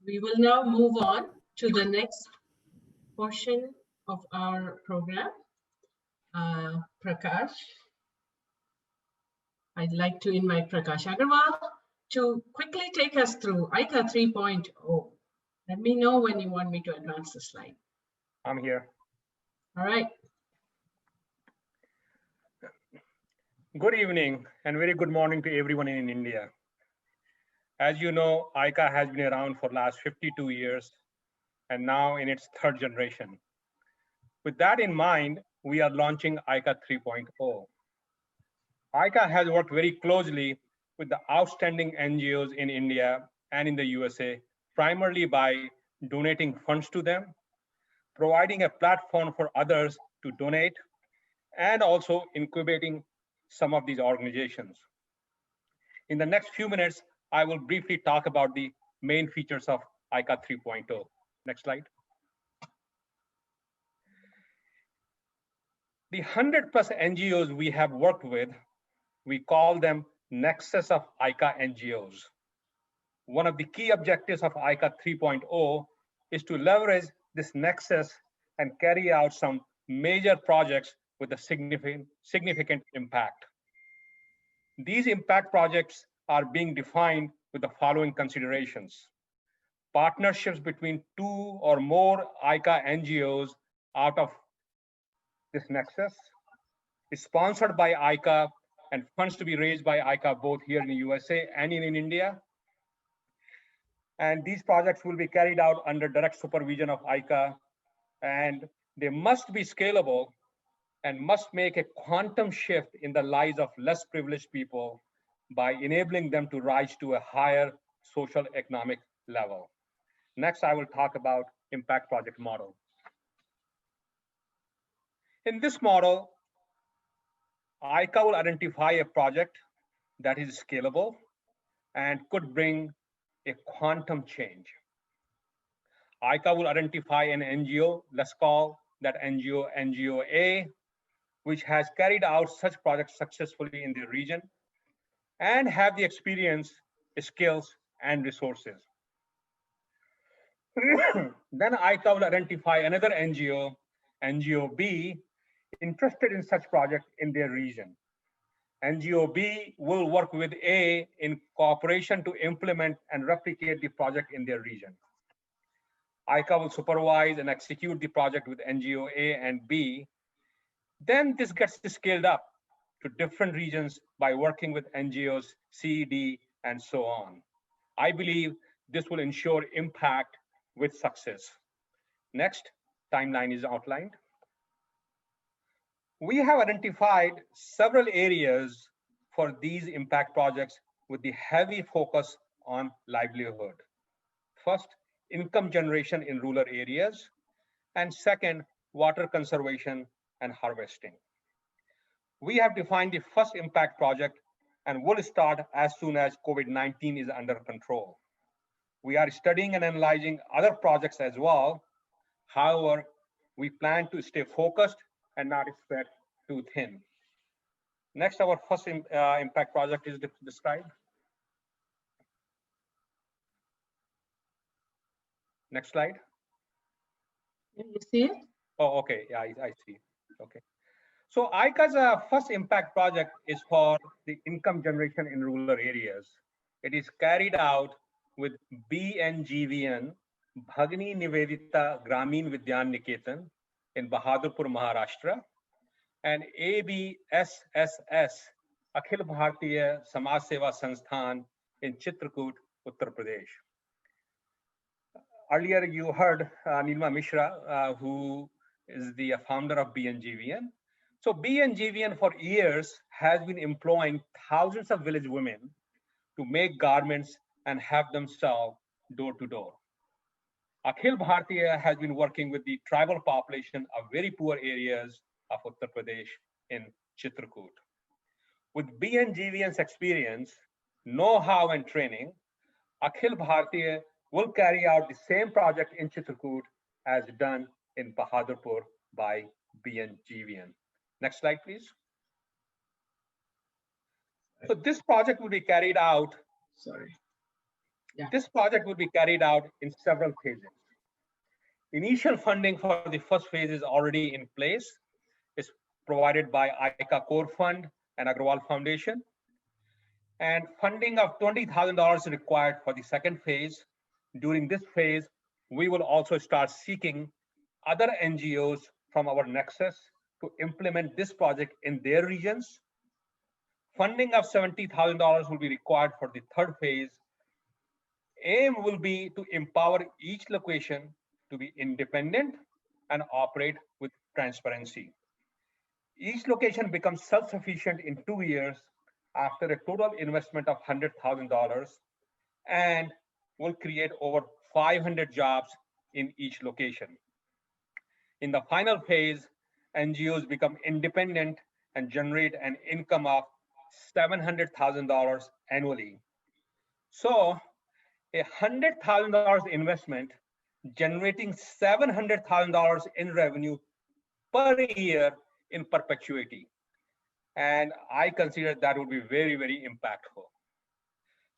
We will now move on to the next portion of our program. Prakash, I'd like to invite Prakash Agarwal to quickly take us through ICA 3.0. Let me know when you want me to advance the slide. I'm here. All right. Good evening and very good morning to everyone in India. As you know, ICA has been around for the last 52 years and now in its third generation. With that in mind, we are launching ICA 3.0. ICA has worked very closely with the outstanding NGOs in India and in the USA, primarily by donating funds to them, providing a platform for others to donate, and also incubating some of these organizations. In the next few minutes, I will briefly talk about the main features of ICA 3.0. Next slide. The 100+ NGOs we have worked with, we call them Nexus of ICA NGOs. One of the key objectives of ICA 3.0 is to leverage this nexus and carry out some major projects with a significant impact. These impact projects are being defined with the following considerations: partnerships between 2 or more ICA NGOs out of this nexus, is sponsored by ICA and funds to be raised by ICA both here in the USA and in India. And these projects will be carried out under direct supervision of ICA, and they must be scalable and must make a quantum shift in the lives of less privileged people by enabling them to rise to a higher social economic level. Next, I will talk about impact project model. In this model, ICA will identify a project that is scalable and could bring a quantum change. ICA will identify an NGO, let's call that NGO NGO A, which has carried out such projects successfully in the region and have the experience, skills, and resources. Then ICA will identify another NGO, NGO B, interested in such project in their region. NGO B will work with A in cooperation to implement and replicate the project in their region. ICA will supervise and execute the project with NGO A and B. Then this gets scaled up to different regions by working with NGOs C, D, and so on. I believe this will ensure impact with success. Next, timeline is outlined. We have identified several areas for these impact projects with the heavy focus on livelihood. First, income generation in rural areas, and second, water conservation and harvesting. We have defined the first impact project and will start as soon as COVID-19 is under control. We are studying and analyzing other projects as well. However, we plan to stay focused and not spread too thin. Next, our first impact project is described. Next slide. You see it? Oh, okay. Yeah, I see. Okay. So ICA's first impact project is for the income generation in rural areas. It is carried out with BNGVN, Bhagini Nivedita Gramin Vidyan Niketan in Bahadurpur, Maharashtra, and ABSSS, Akhil Bhartiya Samaj Seva Sansthan in Chitrakoot, Uttar Pradesh. Earlier, you heard Nilma Mishra, who is the founder of BNGVN. So BNGVN for years has been employing thousands of village women to make garments and have them sell door to door. Akhil Bhartiya has been working with the tribal population of very poor areas of Uttar Pradesh in Chitrakoot. With BNGVN's experience, know-how, and training, Akhil Bhartiya will carry out the same project in Chitrakoot as done in Bahadurpur by BNGVN. Next slide, please. So this project will be carried out. Sorry. Yeah. This project will be carried out in several phases. Initial funding for the first phase is already in place. It's provided by ICA Core Fund and Agarwal Foundation. And funding of $20,000 is required for the second phase. During this phase, we will also start seeking other NGOs from our nexus to implement this project in their regions. Funding of $70,000 will be required for the third phase. Aim will be to empower each location to be independent and operate with transparency. Each location becomes self-sufficient in 2 years after a total investment of $100,000 and will create over 500 jobs in each location. In the final phase, NGOs become independent and generate an income of $700,000 annually. So a $100,000 investment generating $700,000 in revenue per year in perpetuity. And I consider that would be very, very impactful.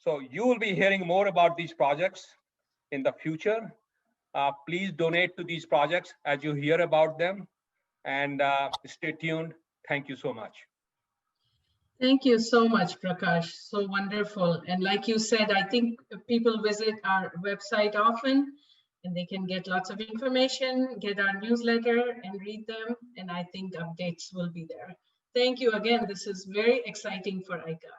So you will be hearing more about these projects in the future. Please donate to these projects as you hear about them, and stay tuned. Thank you so much. Thank you so much, Prakash. So wonderful. And like you said, I think people visit our website often and they can get lots of information, get our newsletter and read them. And I think updates will be there. Thank you again. This is very exciting for ICA.